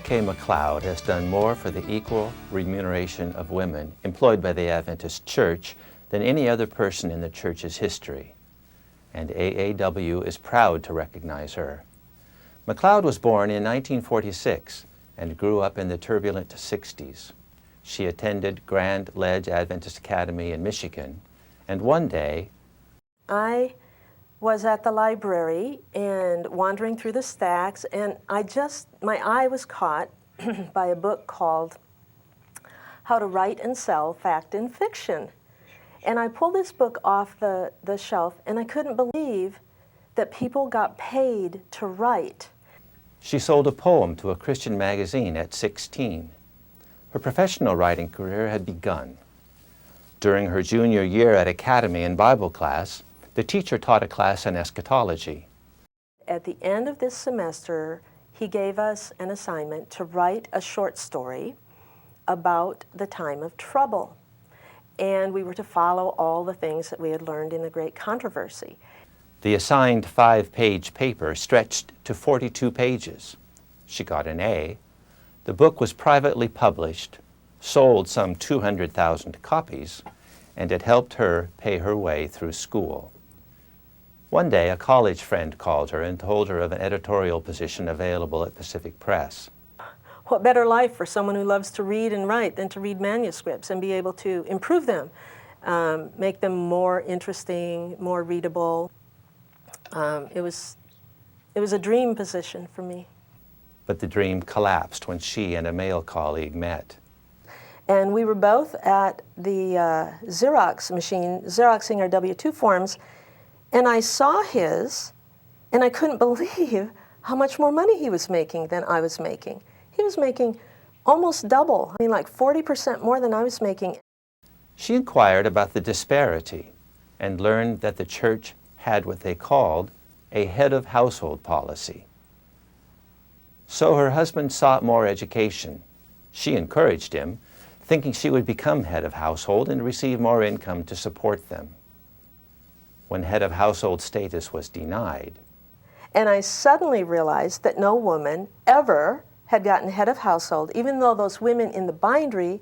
Merikay McLeod has done more for the equal remuneration of women employed by the Adventist Church than any other person in the Church's history, and AAW is proud to recognize her. McLeod was born in 1946 and grew up in the turbulent 60s. She attended Grand Ledge Adventist Academy in Michigan, and one day, I was at the library and wandering through the stacks, and my eye was caught by a book called How to Write and Sell Fact and Fiction. And I pulled this book off the shelf, and I couldn't believe that people got paid to write. she sold a poem to a Christian magazine at 16. Her professional writing career had begun. During her junior year at Academy in Bible class, the teacher taught a class on eschatology. At the end of this semester, he gave us an assignment to write a short story about the time of trouble. And we were to follow all the things that we had learned in the Great Controversy. The assigned 5-page paper stretched to 42 pages. She got an A. The book was privately published, sold some 200,000 copies, and it helped her pay her way through school. One day, a college friend called her and told her of an editorial position available at Pacific Press. What better life for someone who loves to read and write than to read manuscripts and be able to improve them, make them more interesting, more readable. It was a dream position for me. But the dream collapsed when she and a male colleague met. And we were both at the Xerox machine, Xeroxing our W-2 forms, and I saw his, and I couldn't believe how much more money he was making than I was making. He was making almost double, I mean like 40% more than I was making. She inquired about the disparity and learned that the church had what they called a head-of-household policy. So her husband sought more education. She encouraged him, thinking she would become head of household and receive more income to support them. When head of household status was denied, and I suddenly realized that no woman ever had gotten head of household, even though those women in the bindery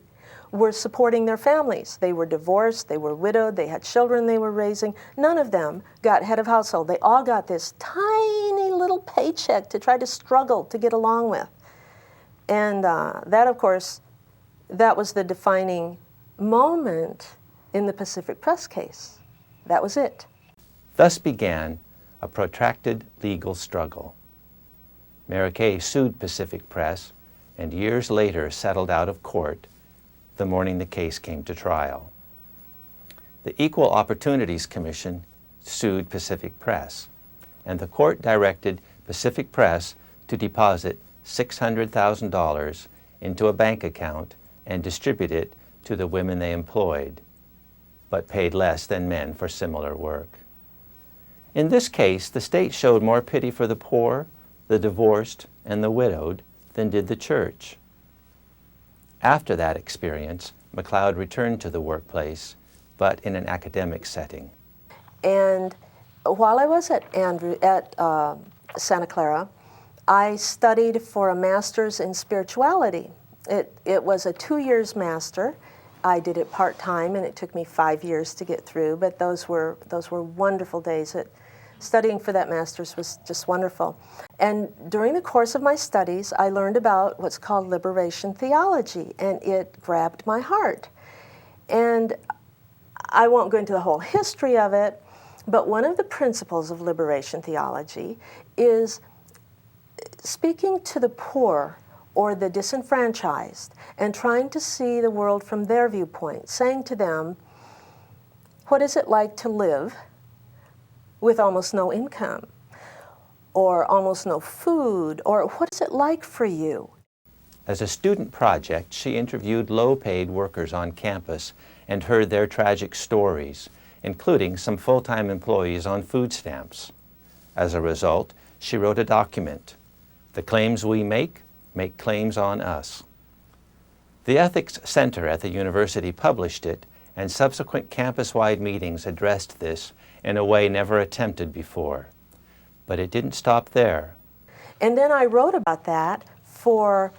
were supporting their families. They were divorced, they were widowed, they had children they were raising. None of them got head of household. They all got this tiny little paycheck to try to struggle to get along with. And that, of course, that was the defining moment in the Pacific Press case. That was it. Thus began a protracted legal struggle. Merikay sued Pacific Press and years later settled out of court the morning the case came to trial. The Equal Opportunities Commission sued Pacific Press, and the court directed Pacific Press to deposit $600,000 into a bank account and distribute it to the women they employed, but paid less than men for similar work. In this case, the state showed more pity for the poor, the divorced, and the widowed than did the church. After that experience, McLeod returned to the workplace, but in an academic setting. And while I was at Santa Clara, I studied for a master's in spirituality. It was a 2-year master. I did it part-time, and it took me 5 years to get through, but those were wonderful days. Studying for that master's was just wonderful. And during the course of my studies, I learned about what's called liberation theology, and it grabbed my heart. And I won't go into the whole history of it, but one of the principles of liberation theology is speaking to the poor or the disenfranchised and trying to see the world from their viewpoint, saying to them, what is it like to live with almost no income, or almost no food, or what is it like for you? As a student project, she interviewed low-paid workers on campus and heard their tragic stories, including some full-time employees on food stamps. As a result, she wrote a document, "The Claims We Make Claims on Us." The Ethics Center at the university published it, and subsequent campus-wide meetings addressed this in a way never attempted before. But it didn't stop there. And then I wrote about that for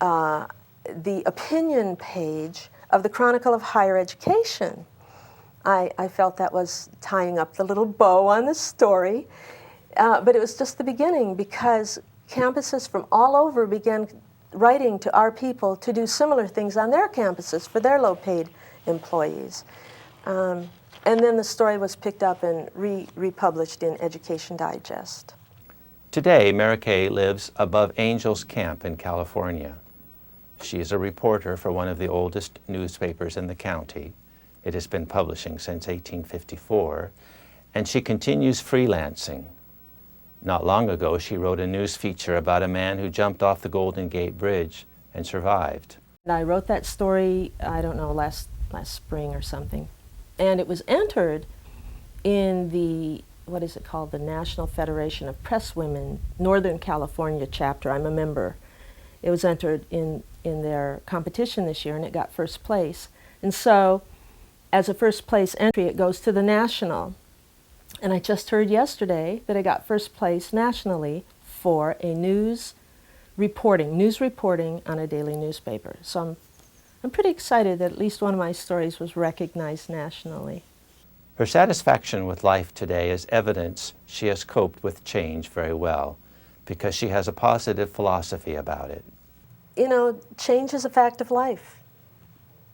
the opinion page of the Chronicle of Higher Education. I felt that was tying up the little bow on the story, but it was just the beginning, because campuses from all over began writing to our people to do similar things on their campuses for their low-paid employees. And then the story was picked up and republished in Education Digest. Today, Merikay lives above Angels Camp in California. She is a reporter for one of the oldest newspapers in the county. It has been publishing since 1854, and she continues freelancing. Not long ago, she wrote a news feature about a man who jumped off the Golden Gate Bridge and survived. I wrote that story, I don't know, last spring or something. And it was entered in the, what is it called, the National Federation of Press Women, Northern California chapter. I'm a member. It was entered in their competition this year, and it got first place. And so, as a first place entry, it goes to the national. And I just heard yesterday that it got first place nationally for a news reporting on a daily newspaper. So I'm pretty excited that at least one of my stories was recognized nationally. Her satisfaction with life today is evidence she has coped with change very well, because she has a positive philosophy about it. You know, change is a fact of life.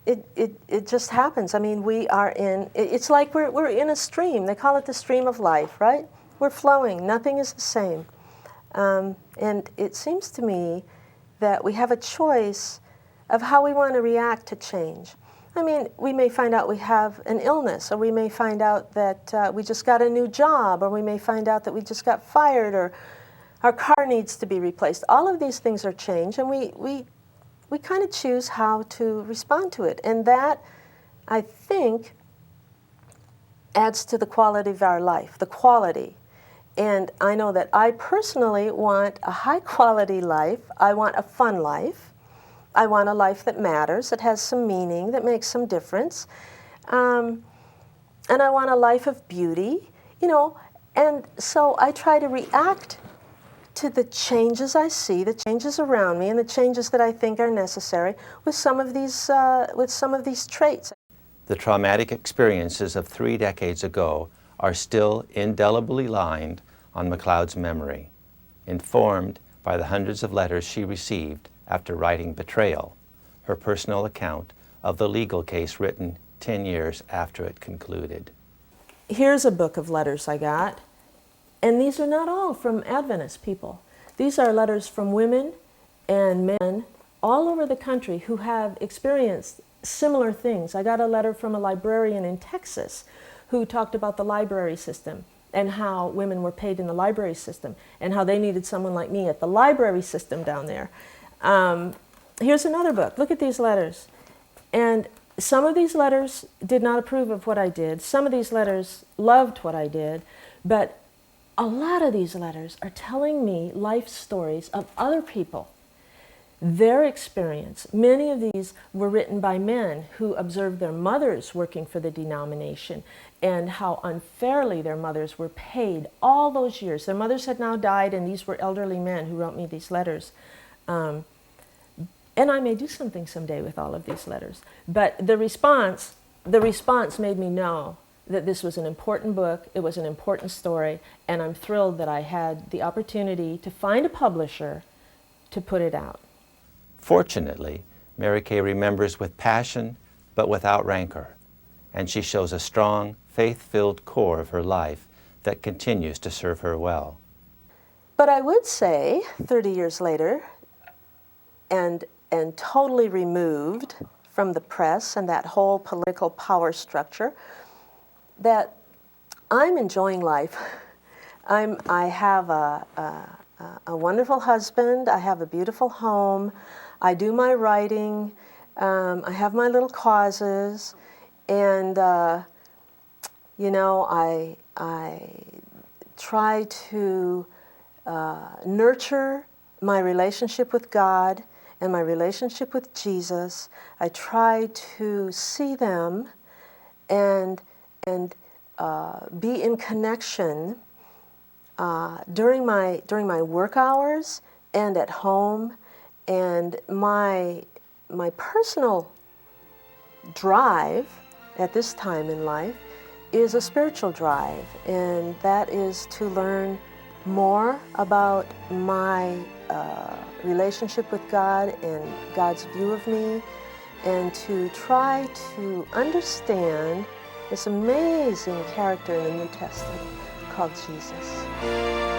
It just happens. I mean, we are in, it's like we're in a stream. They call it the stream of life, right? We're flowing. Nothing is the same. And it seems to me that we have a choice of how we want to react to change. I mean, we may find out we have an illness, or we may find out that we just got a new job, or we may find out that we just got fired, or our car needs to be replaced. All of these things are change, and we kind of choose how to respond to it. And that, I think, adds to the quality of our life, the quality. And I know that I personally want a high-quality life. I want a fun life. I want a life that matters, that has some meaning, that makes some difference. And I want a life of beauty, you know. And so I try to react to the changes I see, the changes around me, and the changes that I think are necessary with some of these traits. The traumatic experiences of 3 decades ago are still indelibly lined on McLeod's memory, informed by the hundreds of letters she received after writing Betrayal, her personal account of the legal case written 10 years after it concluded. Here's a book of letters I got. And these are not all from Adventist people. These are letters from women and men all over the country who have experienced similar things. I got a letter from a librarian in Texas who talked about the library system and how women were paid in the library system and how they needed someone like me at the library system down there. Here's another book. Look at these letters. And some of these letters did not approve of what I did. Some of these letters loved what I did. But a lot of these letters are telling me life stories of other people, their experience. Many of these were written by men who observed their mothers working for the denomination and how unfairly their mothers were paid all those years. Their mothers had now died, and these were elderly men who wrote me these letters. And I may do something someday with all of these letters. But the response made me know that this was an important book, it was an important story, and I'm thrilled that I had the opportunity to find a publisher to put it out. Fortunately, Merikay remembers with passion but without rancor, and she shows a strong, faith-filled core of her life that continues to serve her well. But I would say, 30 years later, and totally removed from the press and that whole political power structure, that I'm enjoying life. I have a wonderful husband. I have a beautiful home. I do my writing. I have my little causes, and you know, I try to nurture my relationship with God and my relationship with Jesus. I try to see them and be in connection during my work hours and at home, And my personal drive at this time in life is a spiritual drive, and that is to learn more about my relationship with God and God's view of me, and to try to understand this amazing character in the New Testament called Jesus.